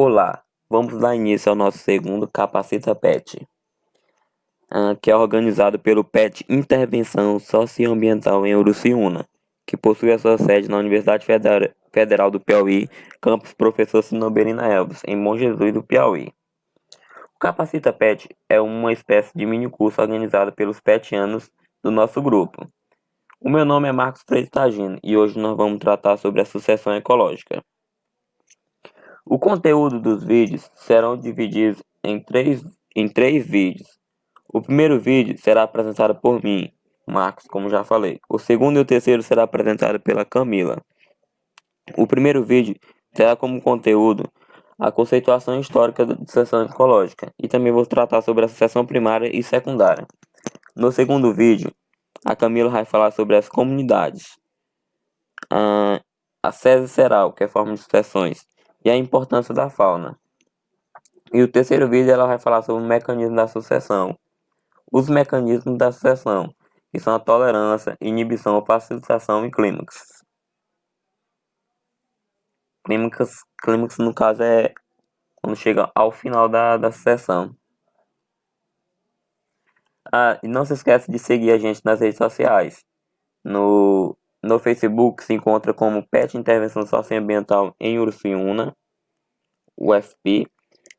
Olá, vamos dar início ao nosso segundo Capacita PET, que é organizado pelo PET Intervenção Socioambiental em Uruciúna, que possui a sua sede na Universidade Federal do Piauí, campus Professor Sinoberina Elvis, em Bom Jesus do Piauí. O Capacita PET é uma espécie de mini-curso organizado pelos petianos do nosso grupo. O meu nome é Marcos Freire Tagino e hoje nós vamos tratar sobre a sucessão ecológica. O conteúdo dos vídeos serão divididos em três vídeos. O primeiro vídeo será apresentado por mim, Marcos, como já falei. O segundo e o terceiro será apresentado pela Camila. O primeiro vídeo terá como conteúdo a conceituação histórica da sucessão ecológica e também vou tratar sobre a sucessão primária e secundária. No segundo vídeo, a Camila vai falar sobre as comunidades, a sese seral, que é a forma de sucessões, e a importância da fauna. E o terceiro vídeo ela vai falar sobre o mecanismo da sucessão. Os mecanismos da sucessão, que são a tolerância, inibição, facilitação e clímax. Clímax no caso é quando chega ao final da sucessão. E não se esqueça de seguir a gente nas redes sociais. No Facebook se encontra como PET Intervenção Socioambiental em Uruciúna, UFP.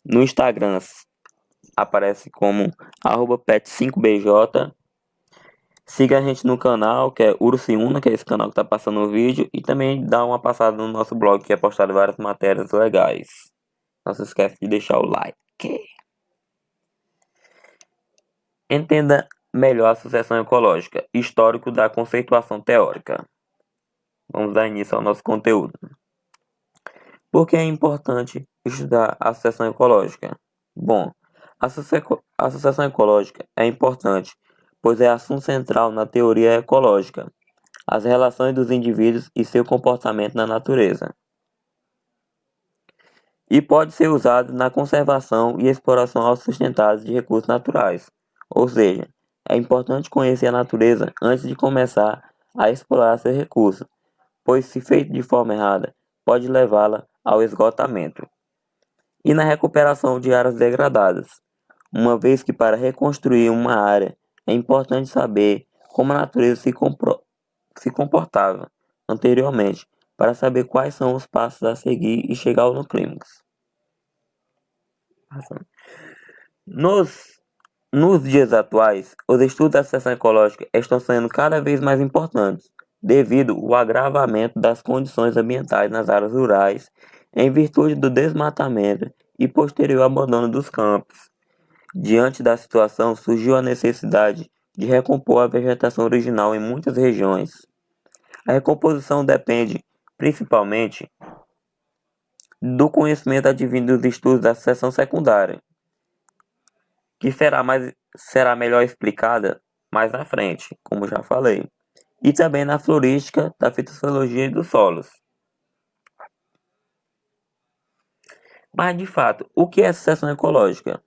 No Instagram aparece como @pet5bj. Siga a gente no canal, que é Uruciúna, que é esse canal que tá passando o vídeo, e também dá uma passada no nosso blog, que é postado várias matérias legais. Não se esqueça de deixar o like. Entenda melhor a sucessão ecológica, histórico da conceituação teórica. Vamos dar início ao nosso conteúdo. Por que é importante estudar a sucessão ecológica? Bom, a sucessão ecológica é importante, pois é assunto central na teoria ecológica, as relações dos indivíduos e seu comportamento na natureza. E pode ser usado na conservação e exploração autossustentáveis de recursos naturais. Ou seja, é importante conhecer a natureza antes de começar a explorar seus recursos, pois se feito de forma errada, pode levá-la ao esgotamento. E na recuperação de áreas degradadas, uma vez que para reconstruir uma área é importante saber como a natureza se comportava anteriormente, para saber quais são os passos a seguir e chegar no clímax. Nos dias atuais, os estudos da sucessão ecológica estão sendo cada vez mais importantes, devido ao agravamento das condições ambientais nas áreas rurais, em virtude do desmatamento e posterior abandono dos campos. Diante da situação, surgiu a necessidade de recompor a vegetação original em muitas regiões. A recomposição depende, principalmente, do conhecimento advindo dos estudos da sucessão secundária, que será melhor explicada mais na frente, como já falei, e também na florística, da fitossociologia e dos solos. Mas, de fato, o que é sucessão ecológica?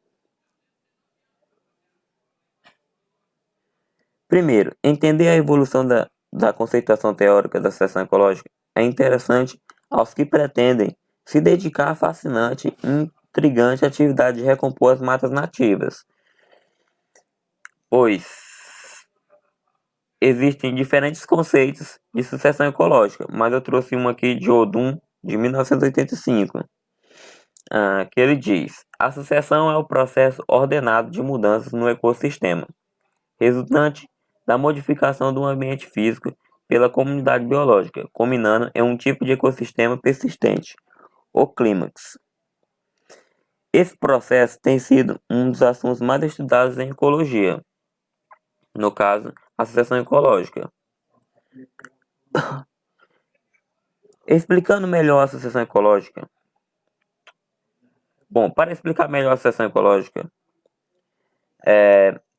Primeiro, entender a evolução da conceituação teórica da sucessão ecológica é interessante aos que pretendem se dedicar à fascinante e intrigante atividade de recompor as matas nativas, pois existem diferentes conceitos de sucessão ecológica, mas eu trouxe um aqui de Odum, de 1985, que ele diz: a sucessão é o processo ordenado de mudanças no ecossistema, resultante da modificação do ambiente físico pela comunidade biológica, culminando em um tipo de ecossistema persistente, o clímax. Esse processo tem sido um dos assuntos mais estudados em ecologia, no caso, a sucessão ecológica. Explicando melhor a sucessão ecológica. Bom, para explicar melhor a sucessão ecológica,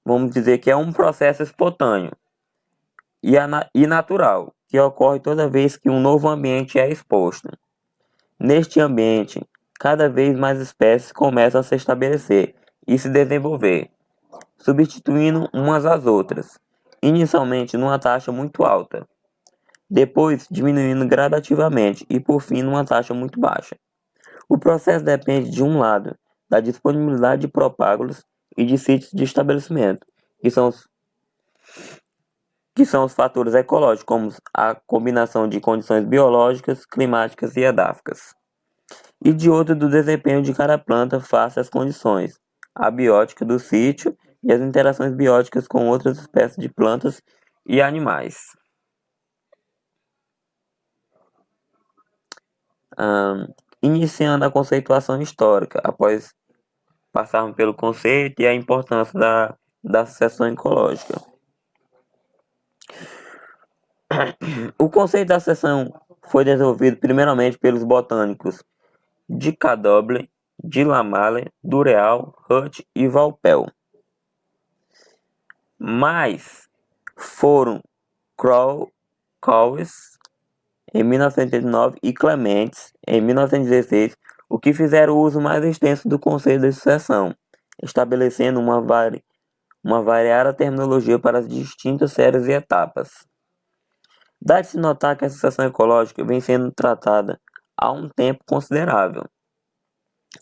vamos dizer que é um processo espontâneo e natural, que ocorre toda vez que um novo ambiente é exposto. Neste ambiente, cada vez mais espécies começam a se estabelecer e se desenvolver, substituindo umas às outras, inicialmente numa taxa muito alta, depois diminuindo gradativamente e por fim numa taxa muito baixa. O processo depende, de um lado, da disponibilidade de propágulos e de sítios de estabelecimento, que são os fatores ecológicos, como a combinação de condições biológicas, climáticas e edáficas, e de outro do desempenho de cada planta face às condições abióticas do sítio e as interações bióticas com outras espécies de plantas e animais. Iniciando a conceituação histórica, após passarmos pelo conceito e a importância da sucessão ecológica. O conceito da sucessão foi desenvolvido primeiramente pelos botânicos de Cadoble, de Lamarck, Dureal, Hutt e Vaupel. Mas foram Crowes em 1989 e Clements em 1916 o que fizeram o uso mais extenso do conceito de sucessão, estabelecendo uma variada terminologia para as distintas séries e etapas. Dá-se notar que a sucessão ecológica vem sendo tratada há um tempo considerável,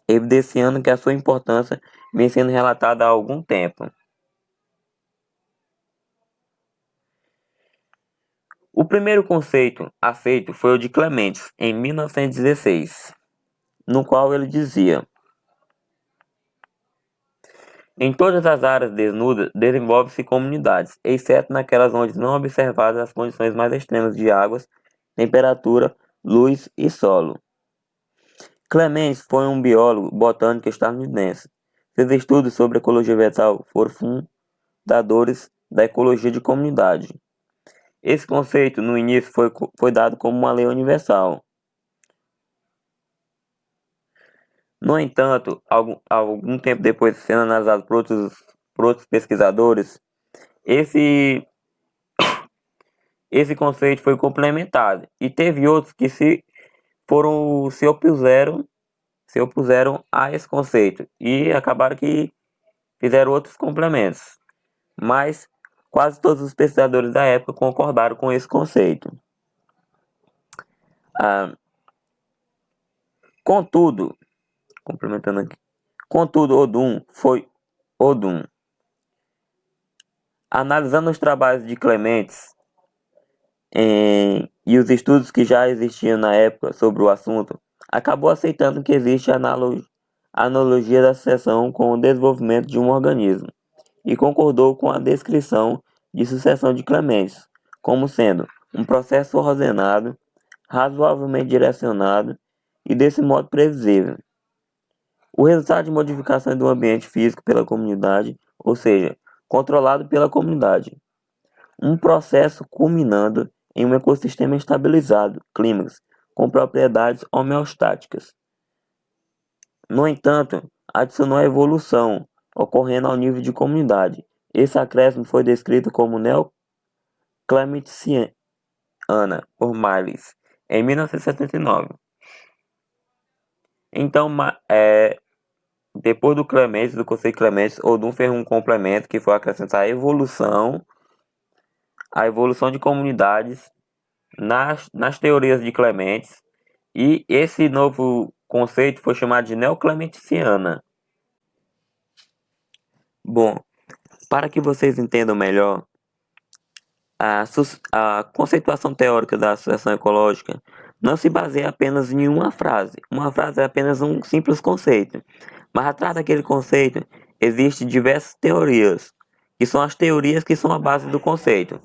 evidenciando que a sua importância vem sendo relatada há algum tempo. O primeiro conceito aceito foi o de Clements, em 1916, no qual ele dizia: em todas as áreas desnudas desenvolvem-se comunidades, exceto naquelas onde não observadas as condições mais extremas de águas, temperatura, luz e solo. Clements foi um biólogo botânico estadunidense. Seus estudos sobre ecologia vegetal foram fundadores da ecologia de comunidade. Esse conceito, no início, foi dado como uma lei universal. No entanto, algum tempo depois, sendo analisado por outros pesquisadores, esse conceito foi complementado e teve outros que se opuseram a esse conceito e acabaram que fizeram outros complementos. Mas quase todos os pesquisadores da época concordaram com esse conceito. Contudo, complementando aqui, Odum. Analisando os trabalhos de Clements e os estudos que já existiam na época sobre o assunto, acabou aceitando que existe analogia da sucessão com o desenvolvimento de um organismo e concordou com a descrição de sucessão de Clements como sendo um processo ordenado, razoavelmente direcionado e desse modo previsível. O resultado de modificações do ambiente físico pela comunidade, ou seja, controlado pela comunidade. Um processo culminando em um ecossistema estabilizado, clímax, com propriedades homeostáticas. No entanto, adicionou a evolução, ocorrendo ao nível de comunidade. Esse acréscimo foi descrito como neoclementiana por Miles, em 1979. Então, depois do conceito Clements, Odum fez um complemento que foi acrescentar a evolução de comunidades nas teorias de Clements, e esse novo conceito foi chamado de neoclementiciana. Bom, para que vocês entendam melhor, a conceituação teórica da sucessão ecológica não se baseia apenas em uma frase. Uma frase é apenas um simples conceito. Mas atrás daquele conceito existem diversas teorias, que são as teorias que são a base do conceito.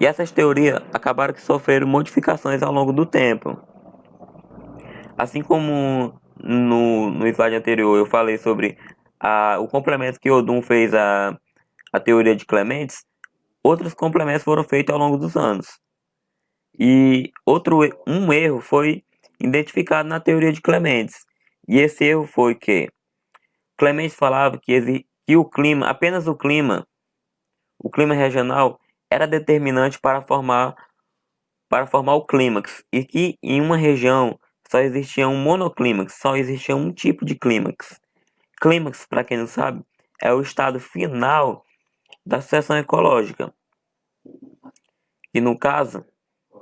E essas teorias acabaram que sofreram modificações ao longo do tempo. Assim como no slide anterior eu falei sobre o complemento que Odum fez à teoria de Clements, outros complementos foram feitos ao longo dos anos. E um erro foi identificado na teoria de Clements. E esse erro foi que Clements falava que o clima, apenas o clima regional, era determinante para formar o clímax, e que em uma região só existia um monoclímax, só existia um tipo de clímax. Clímax, para quem não sabe, é o estado final da sucessão ecológica, que no caso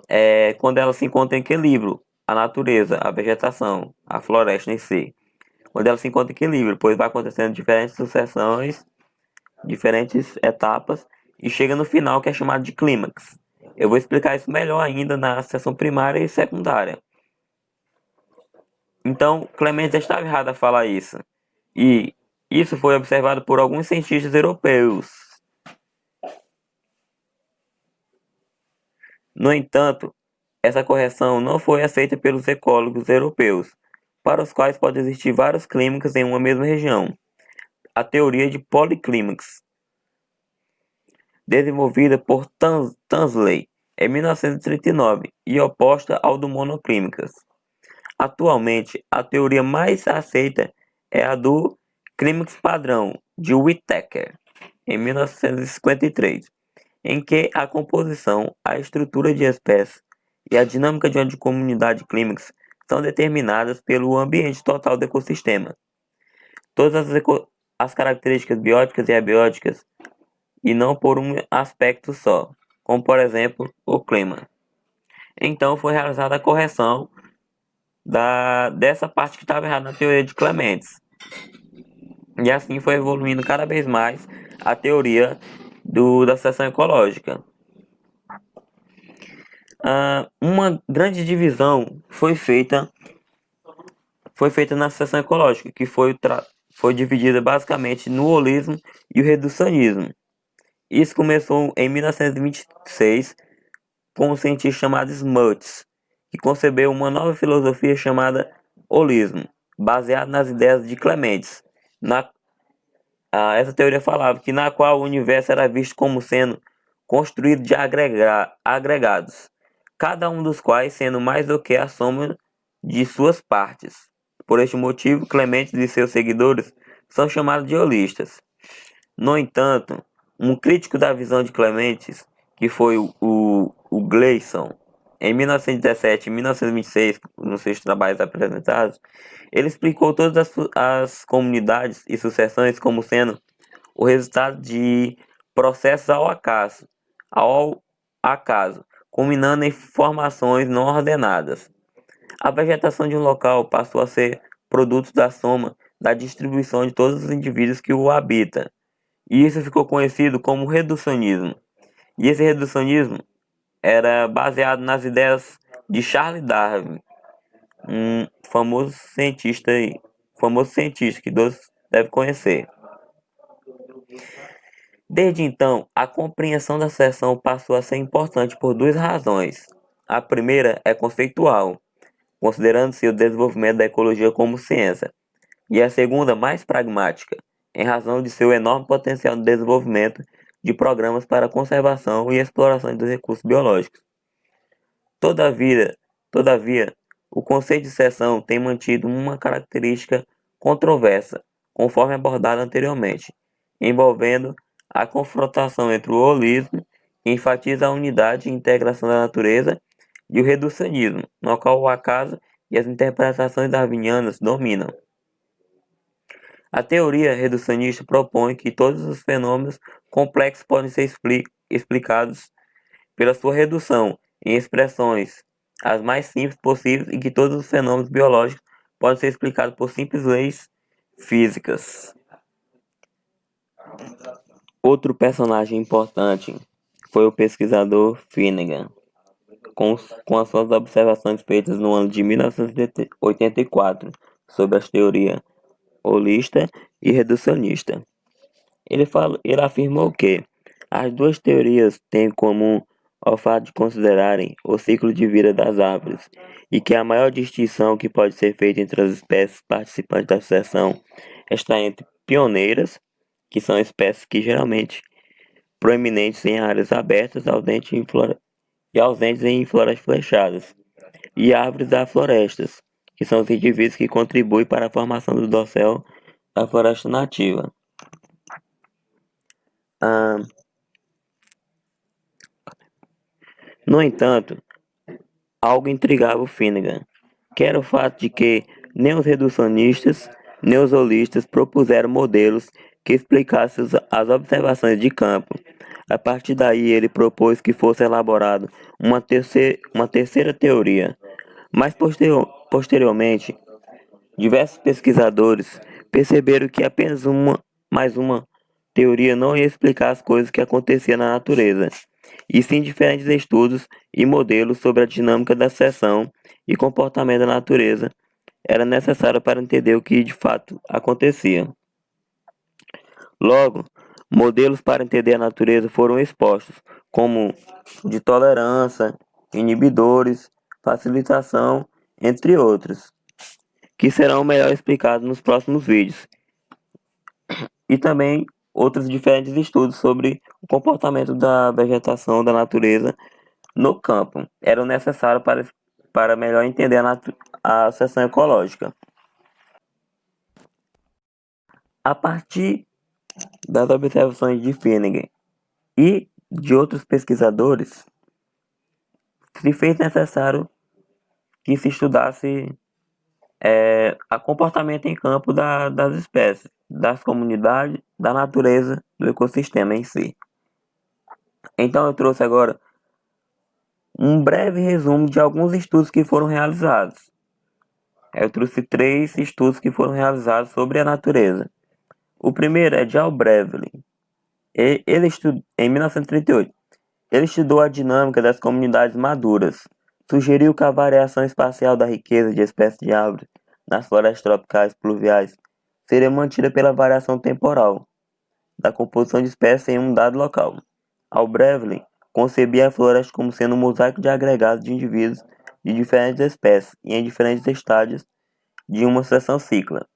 é quando ela se encontra em equilíbrio, a natureza, a vegetação, a floresta em si, onde ela se encontra em equilíbrio, pois vai acontecendo diferentes sucessões, diferentes etapas, e chega no final que é chamado de clímax. Eu vou explicar isso melhor ainda na seção primária e secundária. Então, Clementes estava errado a falar isso. E isso foi observado por alguns cientistas europeus. No entanto, essa correção não foi aceita pelos ecólogos europeus, para os quais pode existir vários clímax em uma mesma região. A teoria de policlímax, desenvolvida por Tansley em 1939 e oposta ao do monoclímacas. Atualmente, a teoria mais aceita é a do clímax padrão de Whittaker, em 1953, em que a composição, a estrutura de espécies e a dinâmica de uma comunidade clímax são determinadas pelo ambiente total do ecossistema. Todas as características bióticas e abióticas, e não por um aspecto só, como por exemplo o clima. Então foi realizada a correção dessa parte que estava errada na teoria de Clementes. E assim foi evoluindo cada vez mais a teoria da sucessão ecológica. Uma grande divisão foi feita na sucessão ecológica, que foi dividida basicamente no holismo e o reducionismo. Isso começou em 1926 com um cientista chamado Smuts, que concebeu uma nova filosofia chamada holismo, baseada nas ideias de Clementes. Essa teoria falava que na qual o universo era visto como sendo construído de agregados, cada um dos quais sendo mais do que a soma de suas partes. Por este motivo, Clementes e seus seguidores são chamados de holistas. No entanto, um crítico da visão de Clementes, que foi o Gleason, em 1917 e 1926, nos seus trabalhos apresentados, ele explicou todas as comunidades e sucessões como sendo o resultado de processos ao acaso, culminando em formações não ordenadas. A vegetação de um local passou a ser produto da soma da distribuição de todos os indivíduos que o habitam, e isso ficou conhecido como reducionismo. E esse reducionismo era baseado nas ideias de Charles Darwin, um famoso cientista que todos devem conhecer. Desde então, a compreensão da sucessão passou a ser importante por duas razões. A primeira é conceitual, considerando-se o desenvolvimento da ecologia como ciência, e a segunda, mais pragmática, em razão de seu enorme potencial de desenvolvimento de programas para a conservação e exploração dos recursos biológicos. Todavia, o conceito de sucessão tem mantido uma característica controversa, conforme abordado anteriormente, envolvendo a confrontação entre o holismo, que enfatiza a unidade e integração da natureza, e o reducionismo, no qual o acaso e as interpretações darwinianas dominam. A teoria reducionista propõe que todos os fenômenos complexos podem ser explicados pela sua redução em expressões as mais simples possíveis e que todos os fenômenos biológicos podem ser explicados por simples leis físicas. Outro personagem importante foi o pesquisador Finnegan, com as suas observações feitas no ano de 1984 sobre as teorias holista e reducionista. Ele afirmou que as duas teorias têm em comum o fato de considerarem o ciclo de vida das árvores e que a maior distinção que pode ser feita entre as espécies participantes da sucessão está entre pioneiras, que são espécies que geralmente proeminentes em áreas abertas e ausentes em florestas fechadas, e árvores das florestas, que são os indivíduos que contribuem para a formação do dossel da floresta nativa. No entanto, algo intrigava o Finnegan, que era o fato de que nem os reducionistas nem os holistas propuseram modelos que explicassem as observações de campo. A partir daí, ele propôs que fosse elaborado uma terceira teoria, Mas posteriormente, diversos pesquisadores perceberam que apenas mais uma teoria não ia explicar as coisas que aconteciam na natureza, e sim diferentes estudos e modelos sobre a dinâmica da seção e comportamento da natureza era necessário para entender o que de fato acontecia. Logo, modelos para entender a natureza foram expostos, como de tolerância, inibidores, facilitação, entre outros, que serão melhor explicados nos próximos vídeos, e também outros diferentes estudos sobre o comportamento da vegetação da natureza no campo eram necessários para melhor entender a seção ecológica. A partir das observações de Finnegan e de outros pesquisadores, se fez necessário que se estudasse o comportamento em campo das espécies, das comunidades, da natureza, do ecossistema em si. Então eu trouxe agora um breve resumo de alguns estudos que foram realizados. Eu trouxe 3 estudos que foram realizados sobre a natureza. O primeiro é de Al Brevely. Ele estudou em 1938. Ele estudou a dinâmica das comunidades maduras. Sugeriu que a variação espacial da riqueza de espécies de árvores nas florestas tropicais pluviais seria mantida pela variação temporal da composição de espécies em um dado local. Al Brevely concebia a floresta como sendo um mosaico de agregados de indivíduos de diferentes espécies e em diferentes estádios de uma sucessão cíclica.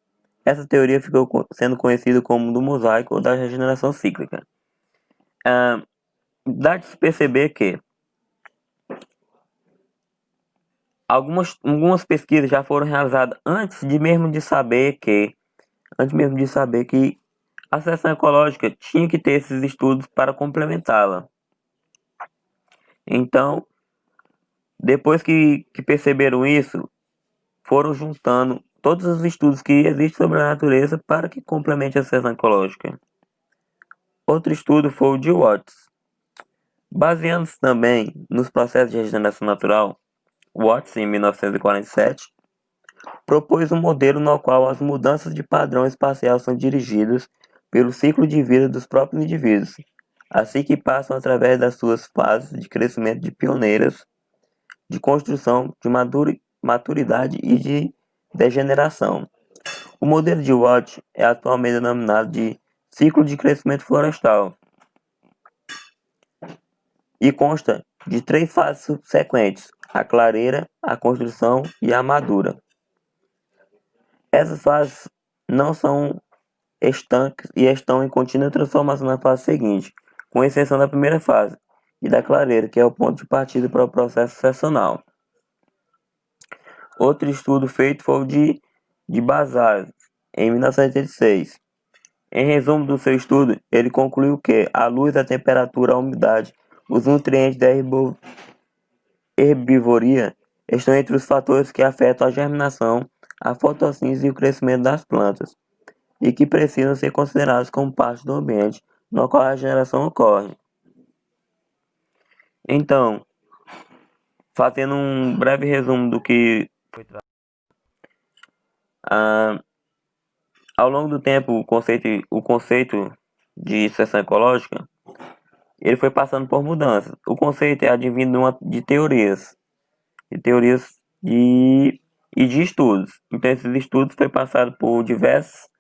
Essa teoria ficou sendo conhecida como do mosaico ou da regeneração cíclica. Dá de se perceber que algumas pesquisas já foram realizadas antes mesmo de saber que a seção ecológica tinha que ter esses estudos para complementá-la. Então, depois que perceberam isso, foram juntando todos os estudos que existem sobre a natureza para que complemente a seção ecológica. Outro estudo foi o de Watts. Baseando-se também nos processos de regeneração natural, Watts, em 1947, propôs um modelo no qual as mudanças de padrão espacial são dirigidas pelo ciclo de vida dos próprios indivíduos, assim que passam através das suas fases de crescimento de pioneiras, de construção, de maturidade e de degeneração. O modelo de Watt é atualmente denominado de ciclo de crescimento florestal e consta de 3 fases subsequentes: a clareira, a construção e a madura. Essas fases não são estanques e estão em contínua transformação na fase seguinte, com exceção da primeira fase e da clareira, que é o ponto de partida para o processo sucessional. Outro estudo feito foi o de Bazar, em 1986. Em resumo do seu estudo, ele concluiu que a luz, a temperatura, a umidade, os nutrientes da herbivoria estão entre os fatores que afetam a germinação, a fotossíntese e o crescimento das plantas, e que precisam ser considerados como parte do ambiente no qual a regeneração ocorre. Então, fazendo um breve resumo do que foi tratado, ao longo do tempo, o conceito de seção ecológica ele foi passando por mudanças. O conceito é advindo de teorias e de estudos. Então, esses estudos foi passado por diversas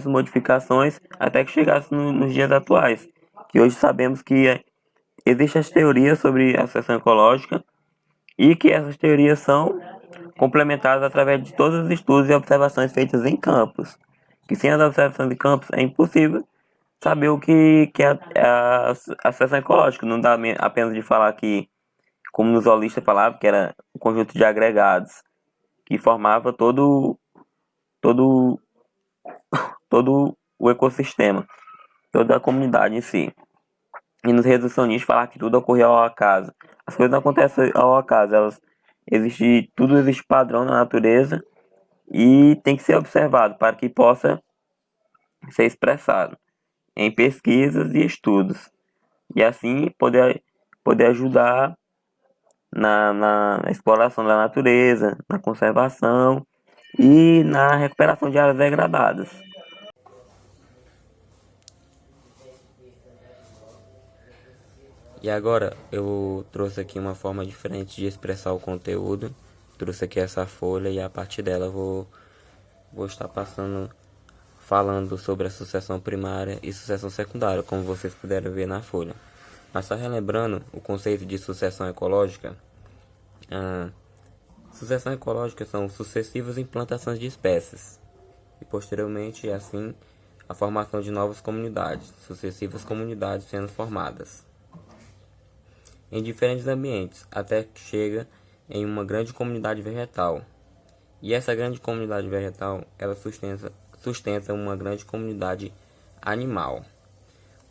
modificações até que chegasse nos dias atuais, que hoje sabemos que existem as teorias sobre a seção ecológica e que essas teorias são complementadas através de todos os estudos e observações feitas em campos. Que sem as observações de campos é impossível saber o que é a seção ecológica. Não dá apenas de falar que, como nos zoológicos falavam, que era um conjunto de agregados que formava todo o ecossistema, toda a comunidade em si. E nos reducionistas falar que tudo ocorreu ao acaso. As coisas não acontecem ao acaso, tudo existe padrão na natureza e tem que ser observado para que possa ser expressado em pesquisas e estudos. E assim poder ajudar na exploração da natureza, na conservação e na recuperação de áreas degradadas. E agora eu trouxe aqui uma forma diferente de expressar o conteúdo. Trouxe aqui essa folha e a partir dela vou estar falando sobre a sucessão primária e sucessão secundária, como vocês puderam ver na folha. Mas só relembrando o conceito de sucessão ecológica, sucessão ecológica são sucessivas implantações de espécies e posteriormente, assim, a formação de novas comunidades, sucessivas comunidades sendo formadas em diferentes ambientes, até que chega em uma grande comunidade vegetal. E essa grande comunidade vegetal, ela sustenta uma grande comunidade animal.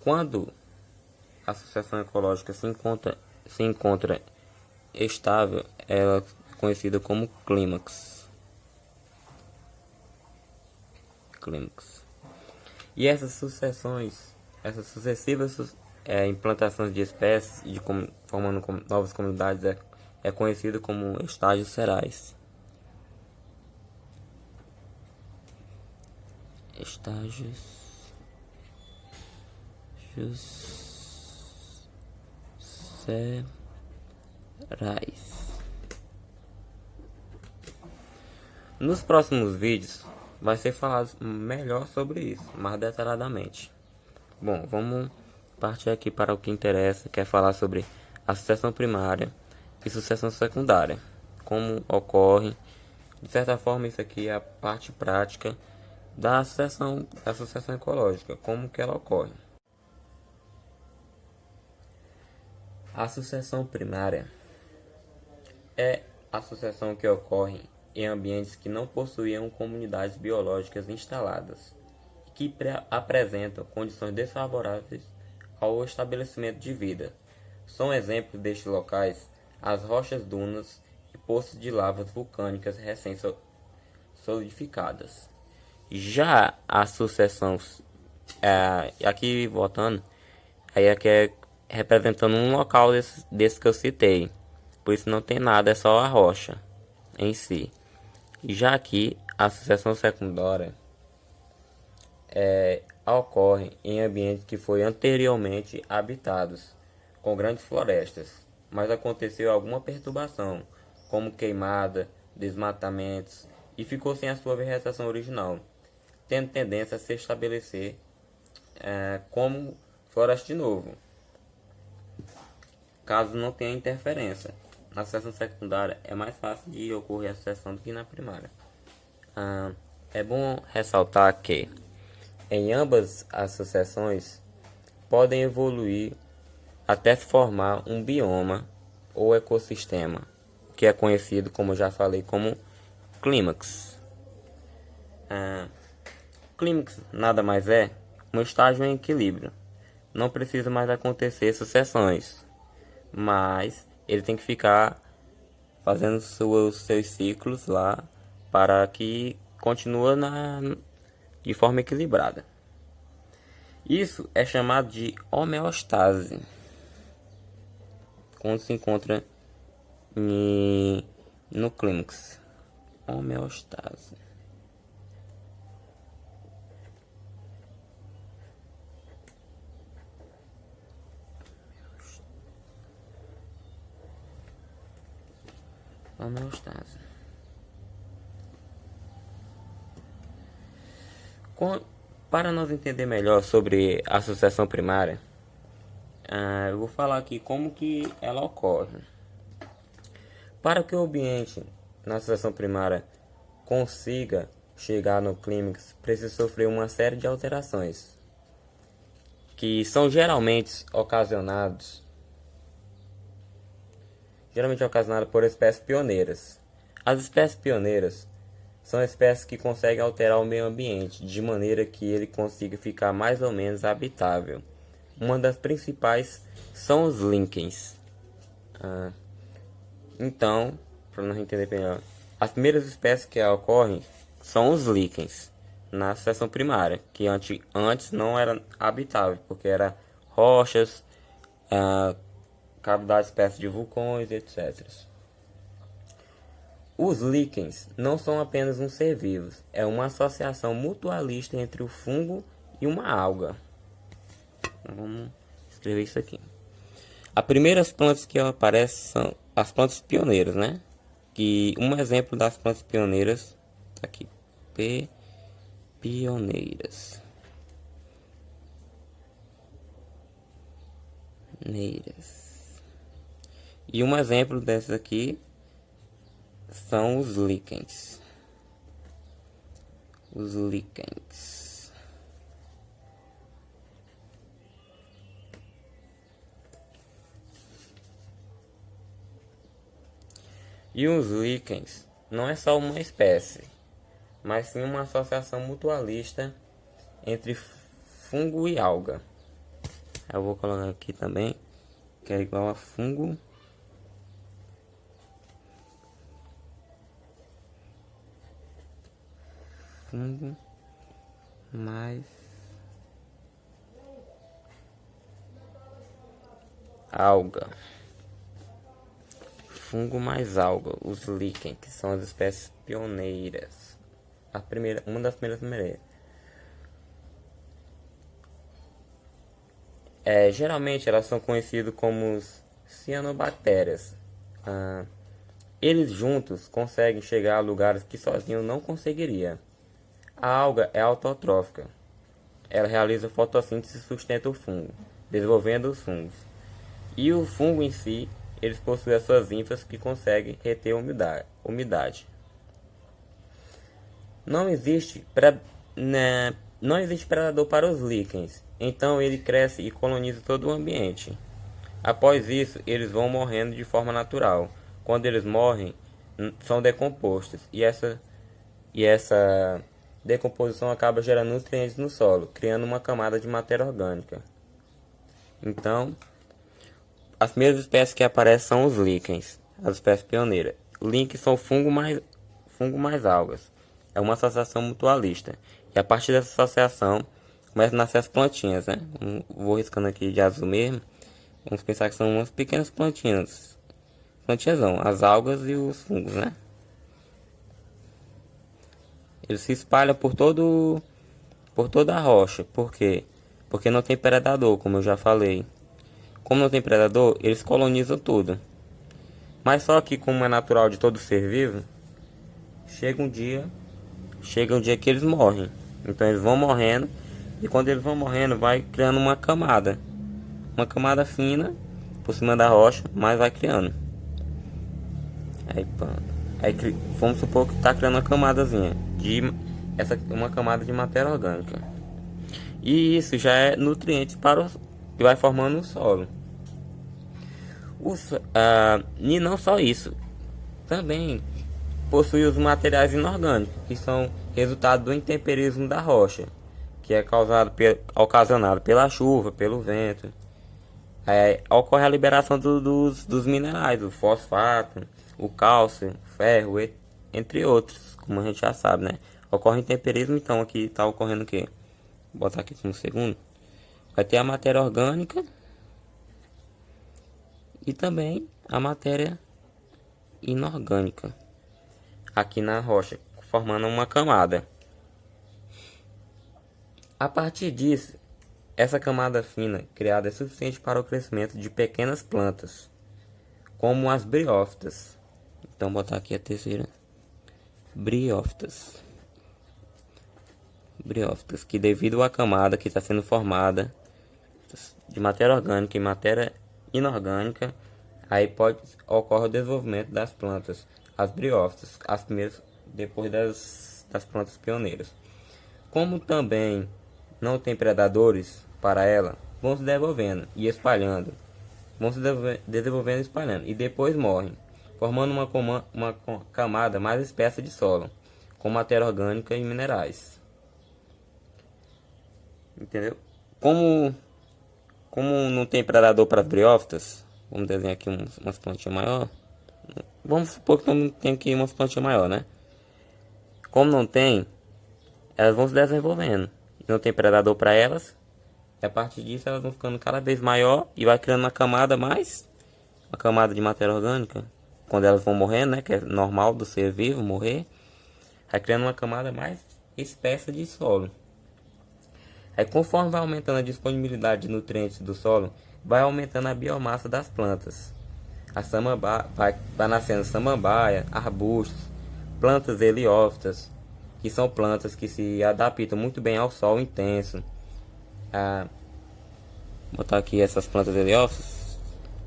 Quando a sucessão ecológica se encontra estável, ela é conhecida como clímax. E essas sucessivas implantações de espécies formando novas comunidades é conhecido como estágios serais. Serais. Nos próximos vídeos vai ser falado melhor sobre isso, mais detalhadamente. Bom, vamos partir aqui para o que interessa, que é falar sobre a sucessão primária e sucessão secundária. Como ocorre, de certa forma isso aqui é a parte prática da sucessão ecológica, como que ela ocorre. A sucessão primária é a sucessão que ocorre em ambientes que não possuíam comunidades biológicas instaladas e que apresentam condições desfavoráveis ao estabelecimento de vida. São exemplos destes locais as rochas dunas e poços de lavas vulcânicas recém-solidificadas. Já a sucessão, aqui voltando, aí aqui é representando um local desse que eu citei, por isso não tem nada, é só a rocha em si. Já aqui a sucessão secundária ocorre em ambientes que foram anteriormente habitados com grandes florestas, mas aconteceu alguma perturbação, como queimada, desmatamentos, e ficou sem a sua vegetação original, tendo tendência a se estabelecer como floresta de novo, caso não tenha interferência. Na sucessão secundária é mais fácil de ocorrer a sucessão do que na primária. É bom ressaltar que em ambas as sucessões podem evoluir até se formar um bioma ou ecossistema, que é conhecido, como já falei, como clímax. Clímax nada mais é um estágio em equilíbrio. Não precisa mais acontecer sucessões, mas ele tem que ficar fazendo seus ciclos lá para que continue de forma equilibrada. Isso é chamado de homeostase, quando se encontra no clímax. Homeostase. Homeostase. Para nós entender melhor sobre a sucessão primária, eu vou falar aqui como que ela ocorre. Para que o ambiente na sucessão primária consiga chegar no clímax, precisa sofrer uma série de alterações, que são geralmente ocasionadas por espécies pioneiras. As espécies pioneiras são espécies que conseguem alterar o meio ambiente de maneira que ele consiga ficar mais ou menos habitável. Uma das principais são os líquens. Então, para nós entender melhor, as primeiras espécies que ocorrem são os líquens na sucessão primária, que antes não era habitável, porque eram rochas cavidades perto de vulcões, etc. Os líquens não são apenas um ser vivo, é uma associação mutualista entre o fungo e uma alga. Então, vamos escrever isso aqui. As primeiras plantas que aparecem são as plantas pioneiras, né? Que um exemplo das plantas pioneiras tá aqui, pioneiras. E um exemplo dessas aqui são os líquens. E os líquens não é só uma espécie, mas sim uma associação mutualista entre fungo e alga. Eu vou colocar aqui também, que é igual a fungo mais alga. Fungo mais alga, os líquens, que são as espécies pioneiras. Uma das primeiras. Geralmente elas são conhecidas como os cianobactérias. Eles juntos conseguem chegar a lugares que sozinho não conseguiria. A alga é autotrófica. Ela realiza fotossíntese e sustenta o fungo, desenvolvendo os fungos. E o fungo em si, eles possuem as suas ínfulas que conseguem reter umidade. Não existe predador para os líquens, então ele cresce e coloniza todo o ambiente. Após isso, eles vão morrendo de forma natural. Quando eles morrem, são decompostos, e essa decomposição acaba gerando nutrientes no solo, criando uma camada de matéria orgânica. Então, as primeiras espécies que aparecem são os líquens, as espécies pioneiras. Líquens são fungo mais algas. É uma associação mutualista. E a partir dessa associação, começam a nascer as plantinhas, né? Vou riscando aqui de azul mesmo. Vamos pensar que são umas pequenas plantinhas. Plantinhas não, as algas e os fungos, né? Eles se espalham por toda a rocha. Por quê? Porque não tem predador, como eu já falei. Como não tem predador, eles colonizam tudo. Mas só que, como é natural de todo ser vivo, chega um dia que eles morrem. Então eles vão morrendo, e quando eles vão morrendo, vai criando uma camada fina por cima da rocha, mas vai criando. Aí vamos supor que está criando uma camadazinha uma camada de matéria orgânica. E isso já é nutrientes que vai formando o solo. E não só isso, também possui os materiais inorgânicos, que são resultado do intemperismo da rocha, que é ocasionado pela chuva, pelo vento. Ocorre a liberação dos minerais, o fosfato, o cálcio, o ferro, entre outros, como a gente já sabe, né? Ocorre intemperismo, então aqui está ocorrendo o quê? Vou botar aqui um segundo. Vai ter a matéria orgânica e também a matéria inorgânica aqui na rocha, formando uma camada. A partir disso, essa camada fina criada é suficiente para o crescimento de pequenas plantas, como as briófitas. Então, vou botar aqui a terceira. Briófitas, que devido à camada que está sendo formada de matéria orgânica e matéria inorgânica, aí ocorre o desenvolvimento das plantas, as briófitas, as primeiras depois das plantas pioneiras. Como também não tem predadores para ela, vão se desenvolvendo e espalhando, desenvolvendo e espalhando, e depois morrem, formando uma camada mais espessa de solo, com matéria orgânica e minerais. Entendeu? Como não tem predador para as briófitas, vamos desenhar aqui umas plantinhas maior. Vamos supor que não tem aqui umas plantinhas maior, né? Como não tem, elas vão se desenvolvendo. Não tem predador para elas. E a partir disso elas vão ficando cada vez maior e vai criando uma camada mais uma camada de matéria orgânica, quando elas vão morrendo, né, que é normal do ser vivo morrer, vai criando uma camada mais espessa de solo. Aí conforme vai aumentando a disponibilidade de nutrientes do solo, vai aumentando a biomassa das plantas. Vai nascendo samambaia, arbustos, plantas heliófitas, que são plantas que se adaptam muito bem ao sol intenso. Vou botar aqui essas plantas heliófitas,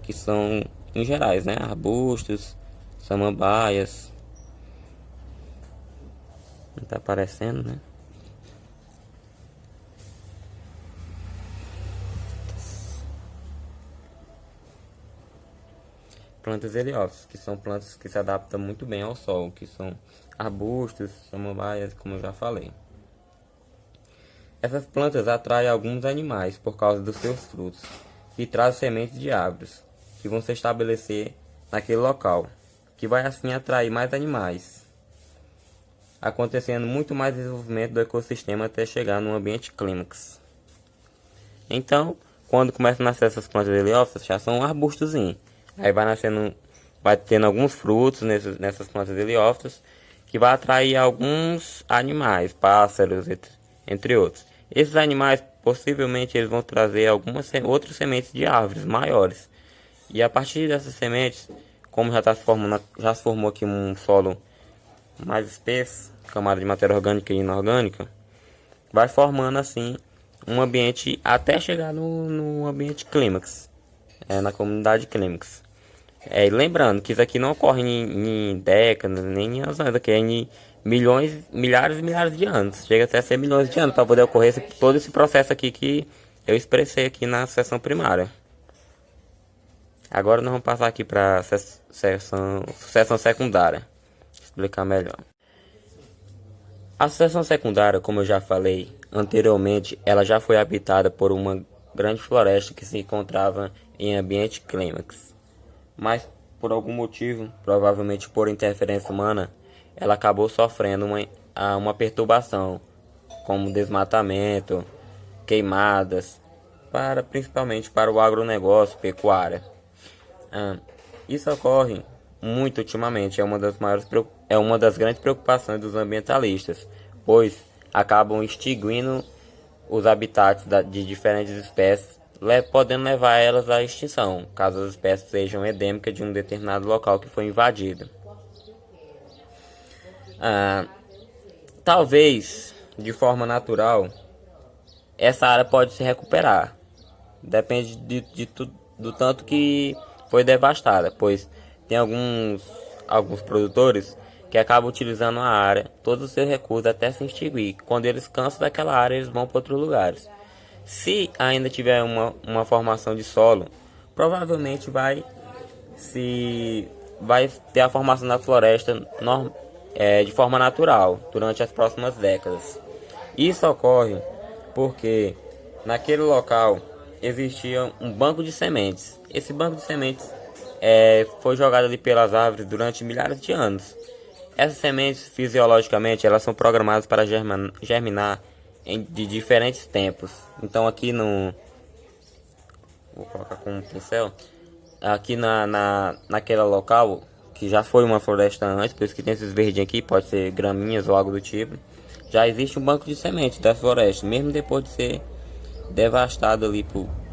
que são em gerais, né? Arbustos, samambaias. Não tá aparecendo, né? Plantas heliófitas, que são plantas que se adaptam muito bem ao sol, que são arbustos, samambaias, como eu já falei. Essas plantas atraem alguns animais por causa dos seus frutos e trazem sementes de árvores que vão se estabelecer naquele local, que vai assim atrair mais animais, acontecendo muito mais desenvolvimento do ecossistema até chegar no ambiente clímax. Então, quando começam a nascer essas plantas heliófitas, já são arbustozinhos. Aí vai tendo alguns frutos nessas plantas heliófitas, que vai atrair alguns animais, pássaros, entre outros. Esses animais, possivelmente, eles vão trazer algumas outras sementes de árvores maiores. E a partir dessas sementes, como já se formou aqui um solo mais espesso, camada de matéria orgânica e inorgânica, vai formando assim um ambiente até chegar no ambiente clímax, na comunidade clímax. Lembrando que isso aqui não ocorre em décadas, nem em anos, aqui é em milhões, milhares e milhares de anos. Chega até a ser milhões de anos para poder ocorrer todo esse processo aqui que eu expressei aqui na seção primária. Agora nós vamos passar aqui para a seção secundária, explicar melhor. A seção secundária, como eu já falei anteriormente, ela já foi habitada por uma grande floresta que se encontrava em ambiente clímax. Mas por algum motivo, provavelmente por interferência humana, ela acabou sofrendo uma perturbação, como desmatamento, queimadas, principalmente para o agronegócio, pecuária. Isso ocorre muito ultimamente, é uma das grandes preocupações dos ambientalistas, pois acabam extinguindo os habitats de diferentes espécies, podendo levar elas à extinção, caso as espécies sejam endêmicas de um determinado local que foi invadido. Talvez, de forma natural, essa área pode se recuperar. Depende do tanto que foi devastada, pois tem alguns produtores que acabam utilizando a área, todos os seus recursos até se extinguir. Quando eles cansam daquela área, eles vão para outros lugares. Se ainda tiver uma formação de solo, provavelmente vai ter a formação da floresta de forma natural durante as próximas décadas. Isso ocorre porque naquele local existia um banco de sementes. Esse banco de sementes foi jogado ali pelas árvores durante milhares de anos. Essas sementes, fisiologicamente, elas são programadas para germinar de diferentes tempos. Então aqui vou colocar com um pincel. Aqui naquele local, que já foi uma floresta antes, por isso que tem esses verdinhos aqui, pode ser graminhas ou algo do tipo. Já existe um banco de sementes da floresta, mesmo depois de ser devastado ali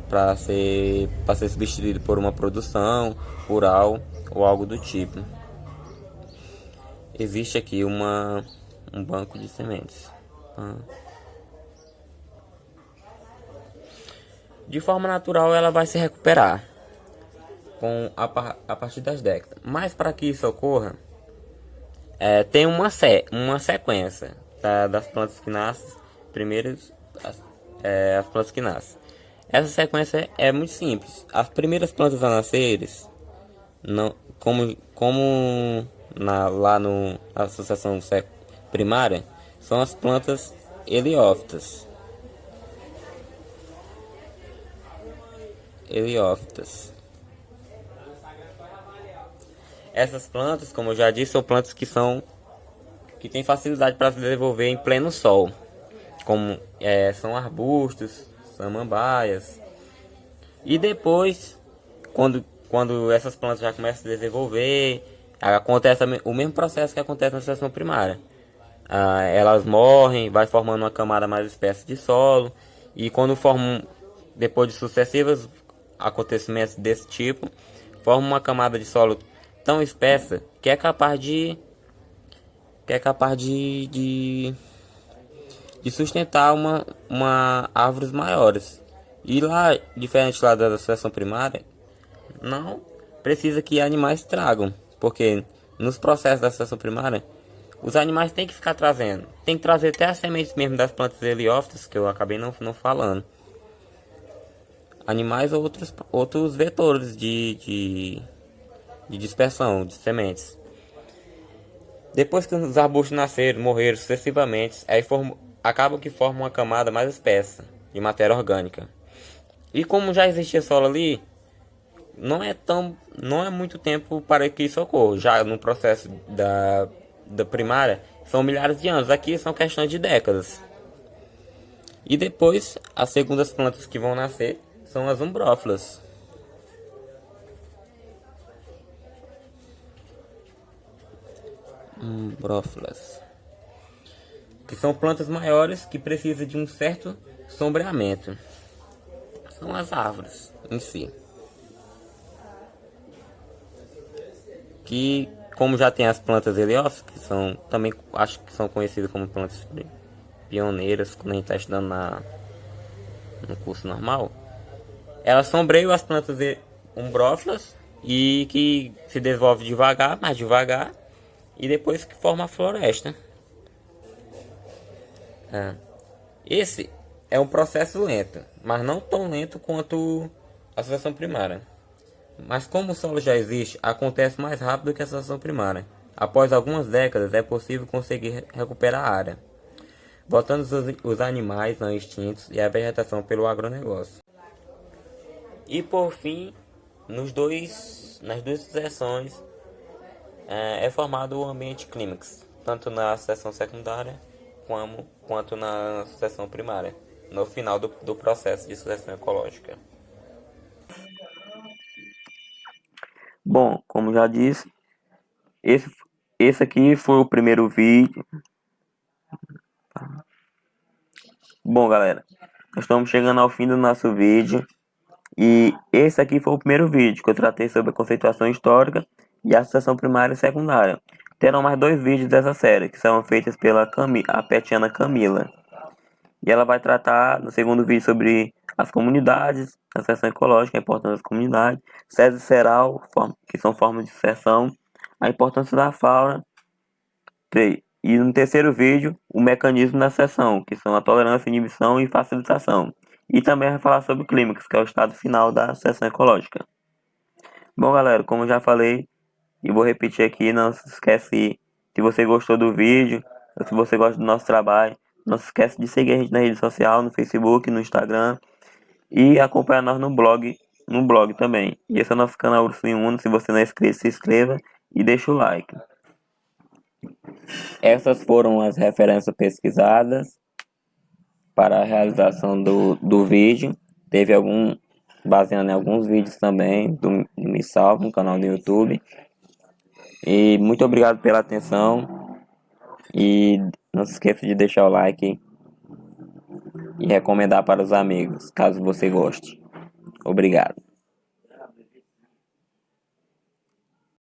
para ser substituído por uma produção rural ou algo do tipo. Existe aqui um banco de sementes. De forma natural, ela vai se recuperar a partir das décadas. Mas para que isso ocorra, tem uma sequência das plantas que nascem. Primeiro, as plantas que nascem. Essa sequência é muito simples. As primeiras plantas a nascer, lá na associação primária, são as plantas heliófitas. Essas plantas, como eu já disse, são plantas que têm facilidade para se desenvolver em pleno sol, como são arbustos, samambaias. E depois, quando quando essas plantas já começam a se desenvolver, acontece o mesmo processo que acontece na seção primária. Elas morrem, vai formando uma camada mais espessa de solo, e quando formam, depois de sucessivos acontecimentos desse tipo, forma uma camada de solo tão espessa que é capaz de sustentar uma árvores maiores. E lá, diferente lá da seção primária, não precisa que animais tragam, porque nos processos da seção primária, os animais têm que ficar trazendo. Tem que trazer até as sementes mesmo das plantas heliófitas, que eu acabei não falando. Animais ou outros vetores de dispersão de sementes. Depois que os arbustos nasceram, morreram sucessivamente, aí acabam que formam uma camada mais espessa de matéria orgânica. E como já existia solo ali, não é muito tempo para que isso ocorra. Já no processo da primária, são milhares de anos. Aqui são questões de décadas. E depois, as segundas plantas que vão nascer são as umbrófilas. Que são plantas maiores que precisam de um certo sombreamento. São as árvores em si. Que, como já tem as plantas heliófitas, que são também, acho que são conhecidas como plantas pioneiras quando a gente está estudando no curso normal, elas sombreiam as plantas umbrófilas e que se desenvolve devagar, mais devagar, e depois que forma a floresta. Esse é um processo lento, mas não tão lento quanto a sucessão primária. Mas como o solo já existe, acontece mais rápido que a sucessão primária. Após algumas décadas é possível conseguir recuperar a área, voltando os animais não extintos e a vegetação pelo agronegócio. E por fim, nas duas sucessões, é formado o ambiente clímax, tanto na sucessão secundária quanto na sucessão primária, no final do processo de sucessão ecológica. Bom, como já disse, esse aqui foi o primeiro vídeo. Bom, galera, nós estamos chegando ao fim do nosso vídeo. E esse aqui foi o primeiro vídeo que eu tratei sobre a conceituação histórica e a associação primária e secundária. Terão mais 2 vídeos dessa série, que serão feitos pela a petiana Camila. E ela vai tratar no segundo vídeo sobre as comunidades, a sucessão ecológica, a importância das comunidades, César Ceral, que são formas de sucessão, a importância da fauna. E no terceiro vídeo, o mecanismo da sucessão, que são a tolerância, inibição e facilitação. E também vai falar sobre o clímax, que é o estado final da sucessão ecológica. Bom, galera, como eu já falei, e vou repetir aqui, não se esquece, se você gostou do vídeo, ou se você gosta do nosso trabalho, não se esquece de seguir a gente na rede social, no Facebook, no Instagram, e acompanhar nós no blog também. E esse é o nosso canal Ursinho Uno. Se você não é inscrito, se inscreva e deixa o like. Essas foram as referências pesquisadas para a realização do vídeo. Teve baseado em alguns vídeos também do Me Salvo, no canal do YouTube. E muito obrigado pela atenção. E não se esqueça de deixar o like e recomendar para os amigos, caso você goste. Obrigado.